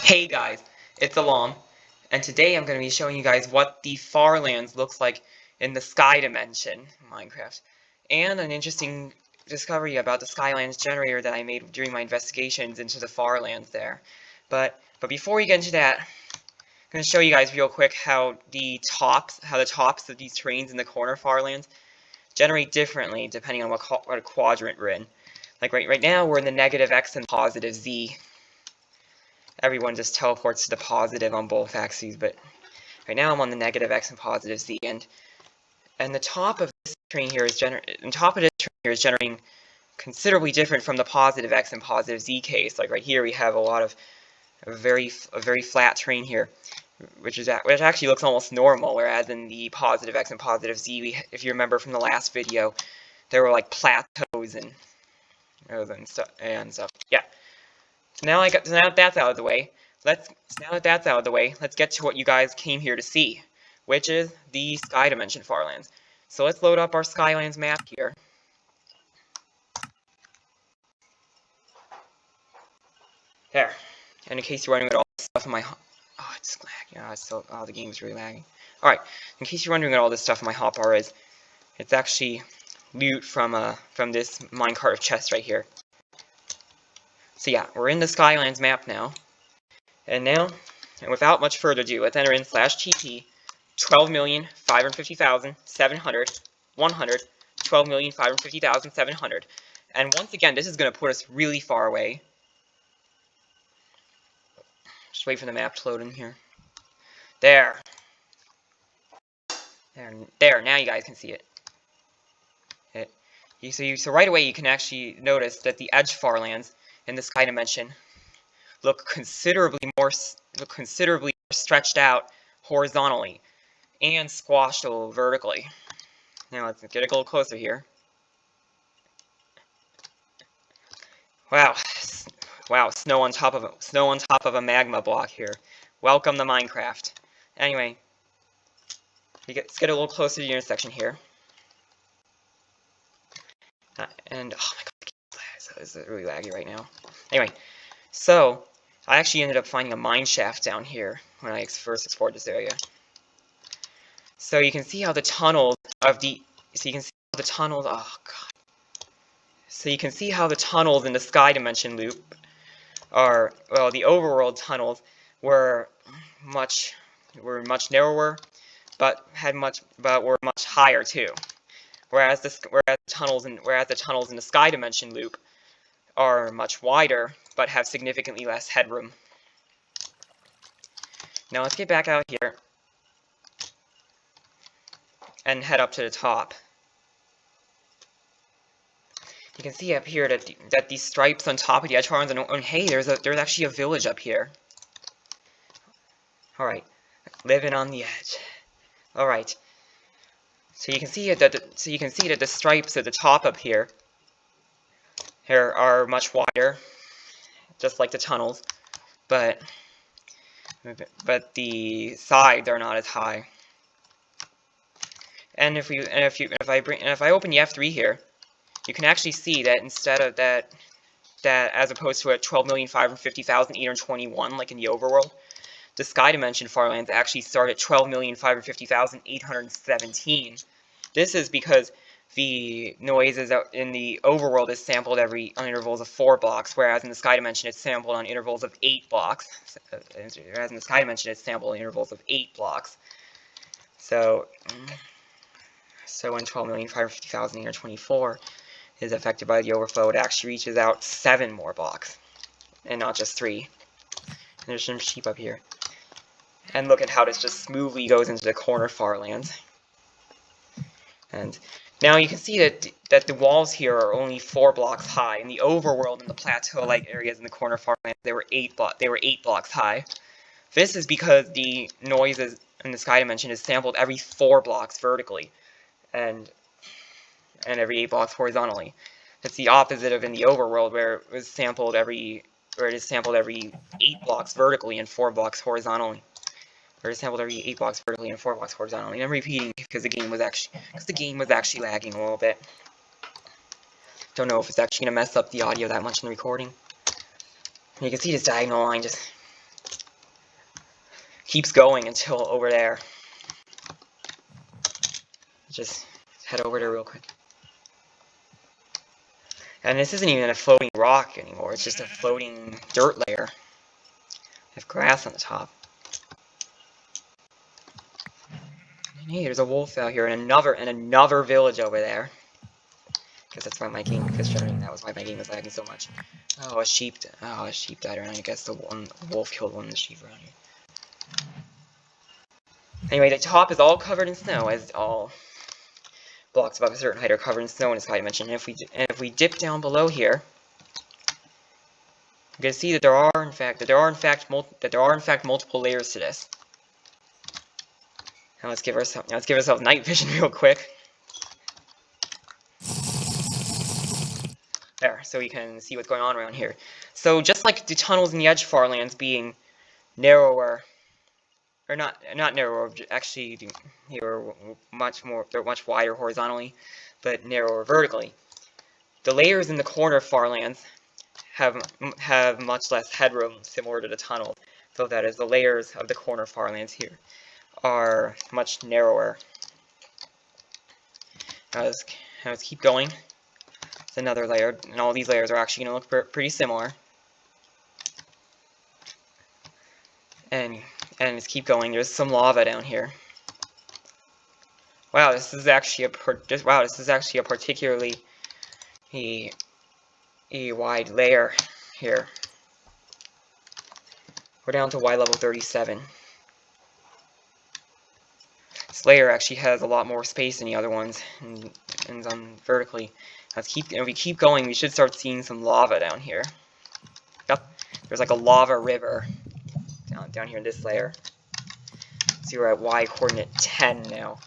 Hey guys, it's Alam, and today I'm going to be showing you guys what the Far Lands looks like in the Sky Dimension in Minecraft, and an interesting discovery about the Skylands generator that I made during my investigations into the Far Lands there. But before we get into that, I'm going to show you guys real quick how the tops of these terrains in the corner Far Lands generate differently depending on what quadrant we're in. Like right now we're in the negative X and positive Z. Everyone just teleports to the positive on both axes, but right now I'm on the negative X and positive Z, and the top of this train here is generating considerably different from the positive X and positive Z case. Like right here, we have a very flat terrain here, which actually looks almost normal. Whereas in the positive X and positive Z, if you remember from the last video, there were like plateaus and stuff. Yeah. So now that that's out of the way, let's get to what you guys came here to see, which is the Sky Dimension Far Lands. So let's load up our Skylands map here. There. And in case you're wondering what all this stuff in my it's lagging. The game's really lagging. Alright, in case you're wondering what all this stuff in my hotbar is, it's actually loot from this minecart chest right here. So yeah, we're in the Skylands map now. And without much further ado, let's enter in /TP 12,550,700, 100, 12,550,700. And once again, this is going to put us really far away. Just wait for the map to load in here. There. Now you guys can see it. So right away you can actually notice that the edge Far Lands in the Sky Dimension look considerably more stretched out horizontally and squashed a little vertically. Now let's get a little closer here. Wow, snow on top of a magma block here. Welcome to Minecraft. Anyway, let's get a little closer to the intersection here. And oh my god, it's really laggy right now. Anyway, so I actually ended up finding a mine shaft down here when I first explored this area. So you can see how the tunnels oh god. So you can see how the tunnels in the Sky Dimension loop are, well, the overworld tunnels were much narrower, but were much higher too. Whereas the tunnels in the Sky Dimension loop are much wider, but have significantly less headroom. Now let's get back out here and head up to the top. You can see up here that these stripes on top of the edge farms, and hey, there's actually a village up here. All right, living on the edge. All right. So you can see that the stripes at the top up here are much wider, just like the tunnels, but the sides are not as high. And if I open the F3 here, you can actually see that instead of that as opposed to at 12,550,821 like in the overworld, the Sky Dimension Far Lands actually start at 12,550,817. This is because the noises in the overworld is sampled on intervals of 4 blocks, whereas in the Sky Dimension it's sampled on intervals of 8 blocks. Whereas in the Sky Dimension it's sampled on intervals of 8 blocks. So when 12,550,824 is affected by the overflow, it actually reaches out 7 more blocks, and not just 3. And there's some sheep up here. And look at how this just smoothly goes into the corner Far Lands. And now you can see that the walls here are only 4 blocks high. In the overworld and the plateau-like areas in the corner Far Lands, they were 8 blocks high. This is because the noises in the Sky Dimension is sampled every 4 blocks vertically, and every 8 blocks horizontally. It's the opposite of in the overworld, where it is sampled every 8 blocks vertically and 4 blocks horizontally. Where it is sampled every 8 blocks vertically and 4 blocks horizontally. And I'm repeating because the game was actually lagging a little bit. Don't know if it's actually gonna mess up the audio that much in the recording. You can see this diagonal line just keeps going until over there. Just head over there real quick. And this isn't even a floating rock anymore, it's just a floating dirt layer. I have grass on the top. And hey, there's a wolf out here and another village over there. Because that's why my game was shutting. That was why my game was lagging so much. Oh, a sheep died around. I guess the wolf killed one of the sheep around here. Anyway, the top is all covered in snow, as all blocks above a certain height are covered in snow in the Sky Dimension. And if we dip down below here, you can see that there are in fact multiple layers to this. Now let's give ourselves night vision real quick. There, so we can see what's going on around here. So just like the tunnels in the Edge Far Lands being narrower, or not narrower, actually they're much wider horizontally, but narrower vertically. The layers in the corner of Far Lands have much less headroom, similar to the tunnel. So that is, the layers of the corner Far Lands here are much narrower. Now let's keep going. It's another layer, and all these layers are actually going to look pretty similar. And let's keep going. There's some lava down here. Wow, this is actually a particularly a wide layer here. We're down to Y level 37. This layer actually has a lot more space than the other ones, and ends on vertically. If we keep going, we should start seeing some lava down here. Yep, there's like a lava river down here in this layer. See, we're at Y coordinate 10 now.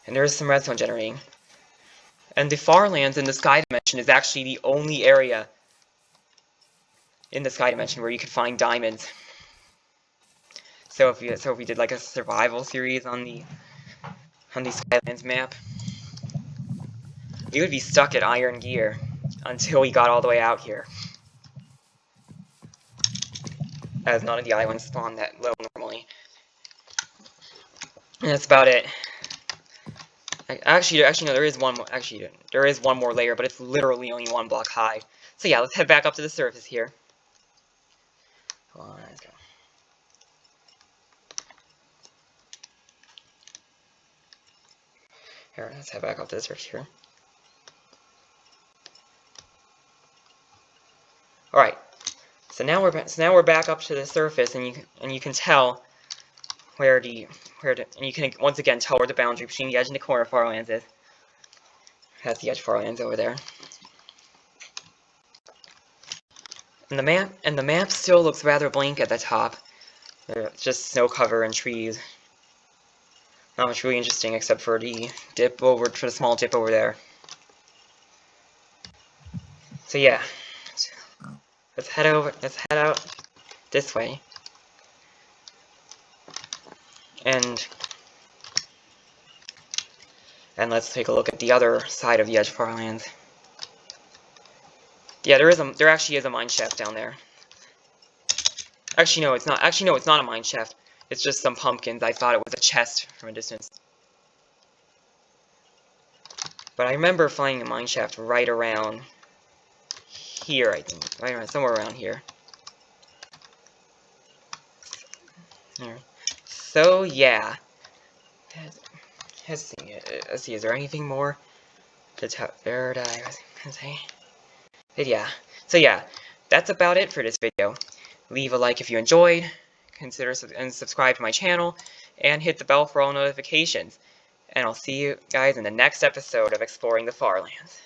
And there's some redstone generating. And the Far Lands in the Sky Dimension is actually the only area in the Sky Dimension where you can find diamonds. So if we did like a survival series on the Skylands map, we would be stuck at Iron Gear until we got all the way out here, as none of the islands spawn that low normally. And that's about it. Actually, no, there is one more. Actually, there is one more layer, but it's literally only 1 block high. So yeah, let's head back up to the surface here. Hold on, let's go. Here, let's head back up to the surface here. All right. So now we're back up to the surface, and you can tell and you can once again tell where the boundary between the edge and the corner of Far Lands is. That's the edge Far Lands over there. And the map still looks rather blank at the top. There's just snow cover and trees. Not much really interesting except for the small dip over there. So yeah, let's head out this way. And let's take a look at the other side of the Edge Far Lands. Yeah, there actually is a mine shaft down there. Actually, no, it's not. Actually, no, it's not a mine shaft. It's just some pumpkins. I thought it was a chest from a distance. But I remember finding a mine shaft right around here, I think. Right around, somewhere around here. So, yeah. Let's see, is there anything more to tell there that I was gonna say? But yeah. So yeah, that's about it for this video. Leave a like if you enjoyed, consider subscribe to my channel, and hit the bell for all notifications. And I'll see you guys in the next episode of Exploring the Far Lands.